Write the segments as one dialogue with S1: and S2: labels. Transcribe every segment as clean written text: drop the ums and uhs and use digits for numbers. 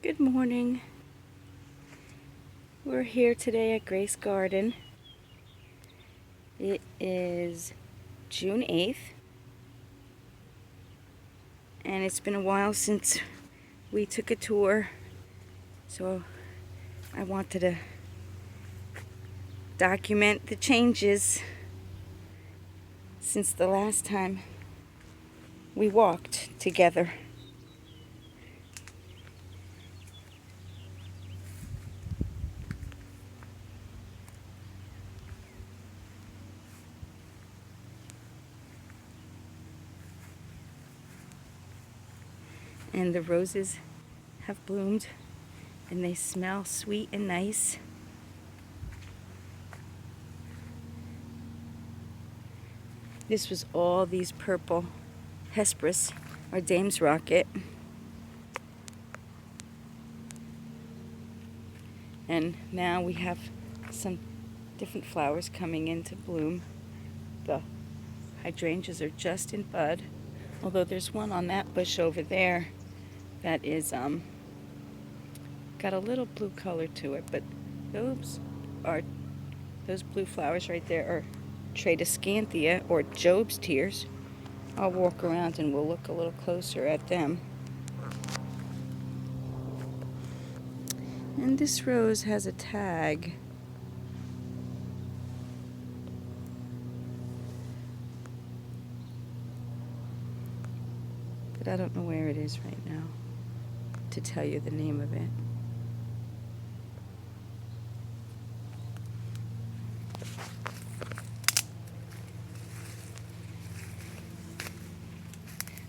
S1: Good morning. We're here today at Gracegarden. It is June 8th, and it's been a while since we took a tour, so I wanted to document the changes since the last time we walked together. And the roses have bloomed, and they smell sweet and nice. This was all these purple Hesperus, or Dame's Rocket. And now we have some different flowers coming into bloom. The hydrangeas are just in bud, although there's one on that bush over there that is got a little blue color to it, but those blue flowers right there are Tradescanthia, or Job's tears. I'll walk around and we'll look a little closer at them. And this rose has a tag. But I don't know where it is right now to tell you the name of it.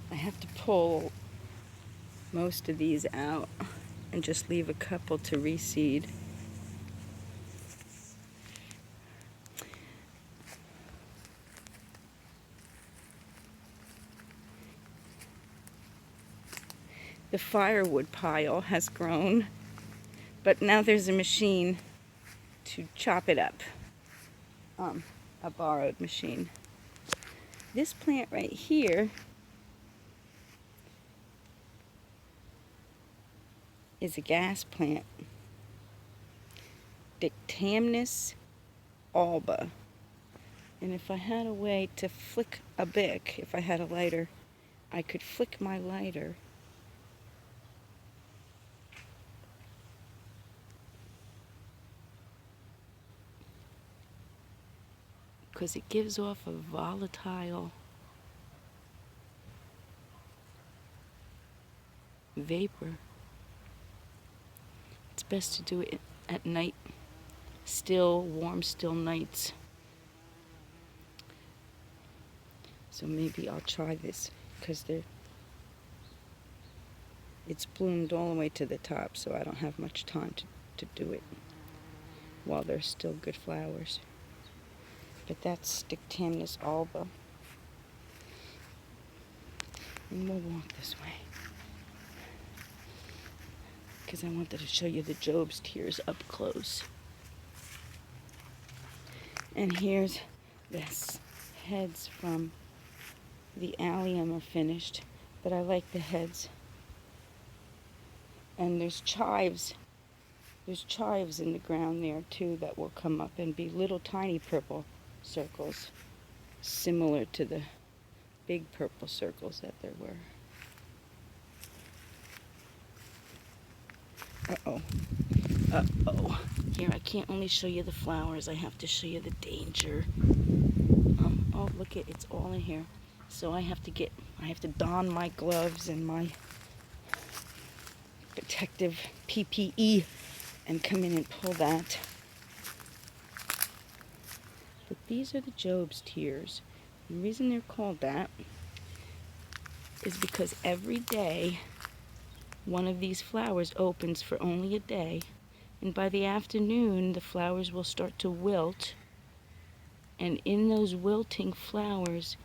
S1: I have to pull most of these out and just leave a couple to reseed. The firewood pile has grown, but now there's a machine to chop it up, a borrowed machine. This plant right here is a gas plant, Dictamnus alba. And if I had a way to flick a bic, if I had a lighter, I could flick my lighter because it gives off a volatile vapor. It's best to do it at night, still, warm, still nights. So maybe I'll try this because it's bloomed all the way to the top, so I don't have much time to do it while there's still good flowers. But that's Dictamnus alba. And we'll walk this way because I wanted to show you the Job's tears up close. And here's this heads from the allium are finished, but I like the heads. And there's chives in the ground there too that will come up and be little tiny purple circles, similar to the big purple circles that there were. Uh-oh. Here, I can't only show you the flowers, I have to show you the danger. Oh, look, it's all in here. So I have to don my gloves and my protective PPE and come in and pull that. But these are the Job's tears. The reason they're called that is because every day one of these flowers opens for only a day, and by the afternoon the flowers will start to wilt, and in those wilting flowers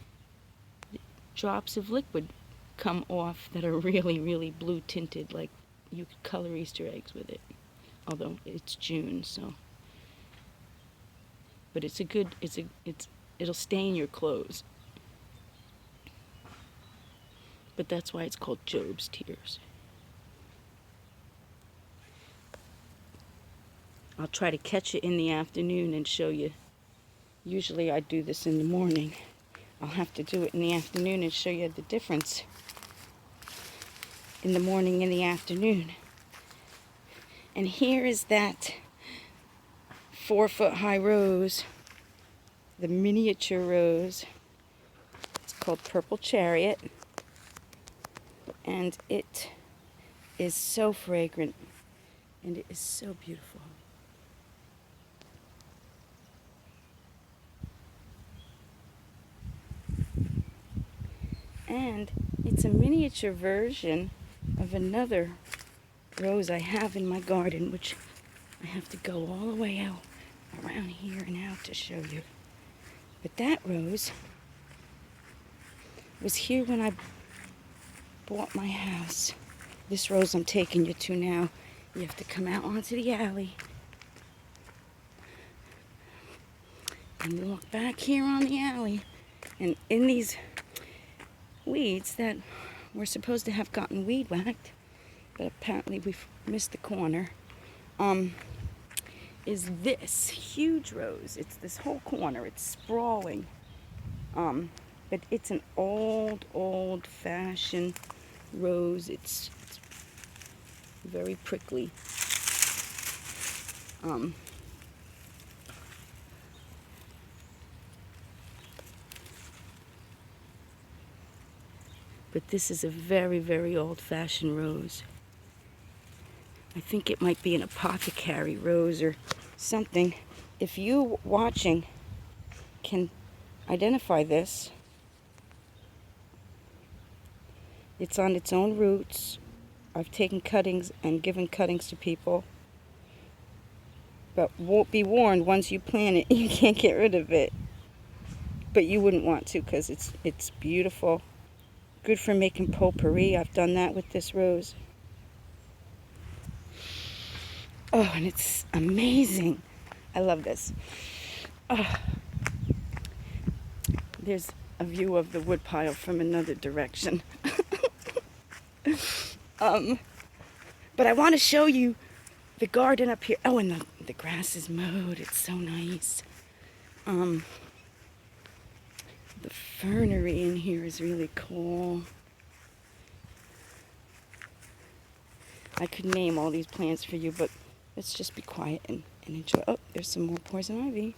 S1: drops of liquid come off that are really, really blue tinted, like you could color Easter eggs with it, although it's June, so. But it'll stain your clothes. But that's why it's called Job's tears. I'll try to catch it in the afternoon and show you. Usually I do this in the morning. I'll have to do it in the afternoon and show you the difference in the morning and the afternoon. And here is that 4-foot high rose, the miniature rose. It's called Purple Chariot, and it is so fragrant, and it is so beautiful. And it's a miniature version of another rose I have in my garden, which I have to go all the way out around here and out to show you. But that rose was here when I bought my house. This rose I'm taking you to now, you have to come out onto the alley and walk back here on the alley. And in these weeds that were supposed to have gotten weed whacked, but apparently we've missed the corner, is this huge rose. It's this whole corner. It's sprawling. But it's an old-fashioned rose. It's very prickly. But this is a very, very old-fashioned rose. I think it might be an apothecary rose or something. If you watching can identify this, it's on its own roots. I've taken cuttings and given cuttings to people. But be warned, once you plant it, you can't get rid of it. But you wouldn't want to, because it's beautiful. Good for making potpourri. I've done that with this rose. Oh, and it's amazing. I love this. Oh. There's a view of the woodpile from another direction. But I want to show you the garden up here. Oh, and the grass is mowed. It's so nice. The fernery in here is really cool. I could name all these plants for you, but let's just be quiet and enjoy. Oh, there's some more poison ivy.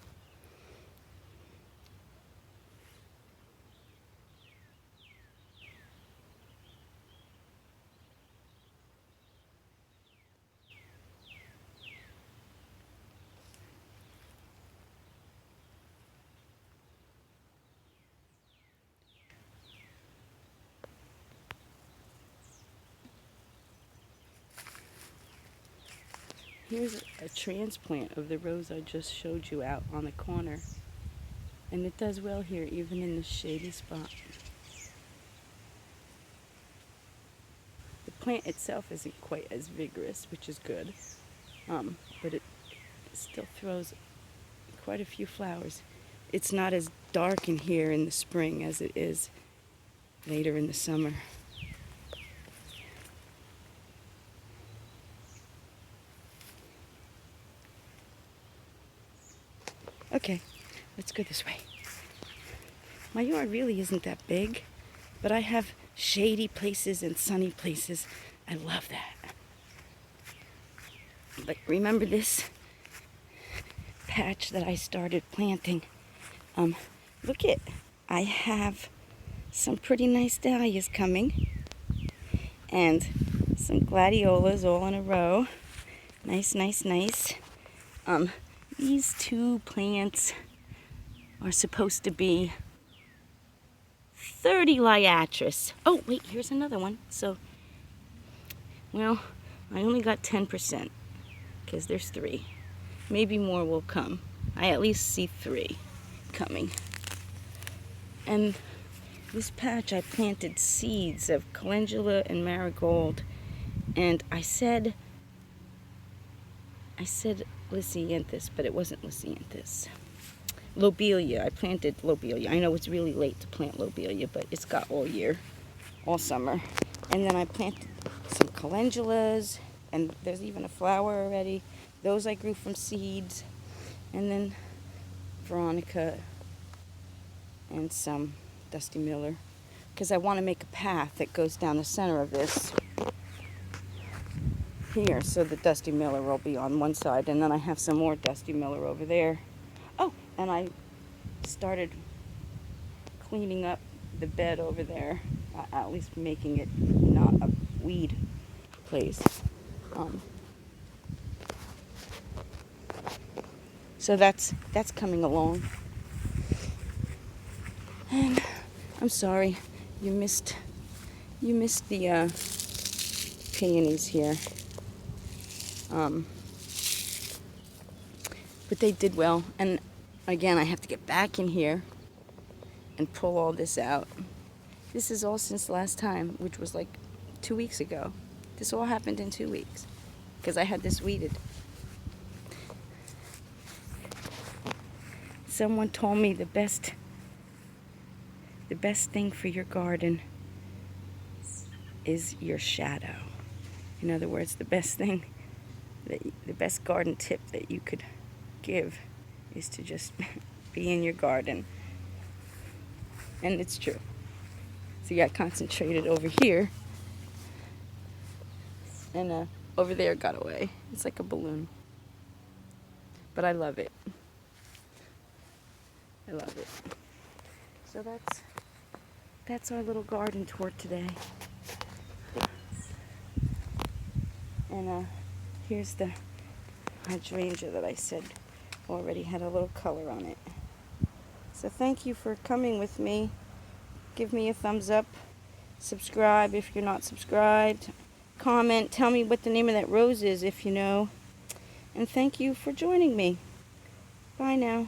S1: Here's a transplant of the rose I just showed you out on the corner. And it does well here, even in the shady spot. The plant itself isn't quite as vigorous, which is good. But it still throws quite a few flowers. It's not as dark in here in the spring as it is later in the summer. Okay, let's go this way. My yard really isn't that big, but I have shady places and sunny places. I love that. But remember this patch that I started planting? Look it. I have some pretty nice dahlias coming and some gladiolas all in a row. Nice, nice, nice. These two plants are supposed to be 30 liatris. Oh, wait, here's another one. So, well, I only got 10% because there's 3. Maybe more will come. I at least see 3 coming. And this patch I planted seeds of calendula and marigold. And I said Lysianthus, but it wasn't Lysianthus. Lobelia. I planted lobelia. I know it's really late to plant lobelia, but it's got all year, all summer. And then I planted some calendulas, and there's even a flower already. Those I grew from seeds, and then Veronica and some Dusty Miller, because I want to make a path that goes down the center of this here, so the Dusty Miller will be on one side, and then I have some more Dusty Miller over there. Oh, and I started cleaning up the bed over there, at least making it not a weed place. So that's coming along. And I'm sorry you missed the peonies here. But they did well, and again I have to get back in here and pull all this out. This is all since last time, which was like 2 weeks ago. This all happened in 2 weeks because I had this weeded. Someone told me the best thing for your garden is your shadow. In other words, the best garden tip that you could give is to just be in your garden. And it's true. See, I concentrated over here, and over there got away. It's like a balloon. But I love it. I love it. So that's our little garden tour today. And here's the hydrangea that I said already had a little color on it. So thank you for coming with me. Give me a thumbs up. Subscribe if you're not subscribed. Comment. Tell me what the name of that rose is if you know. And thank you for joining me. Bye now.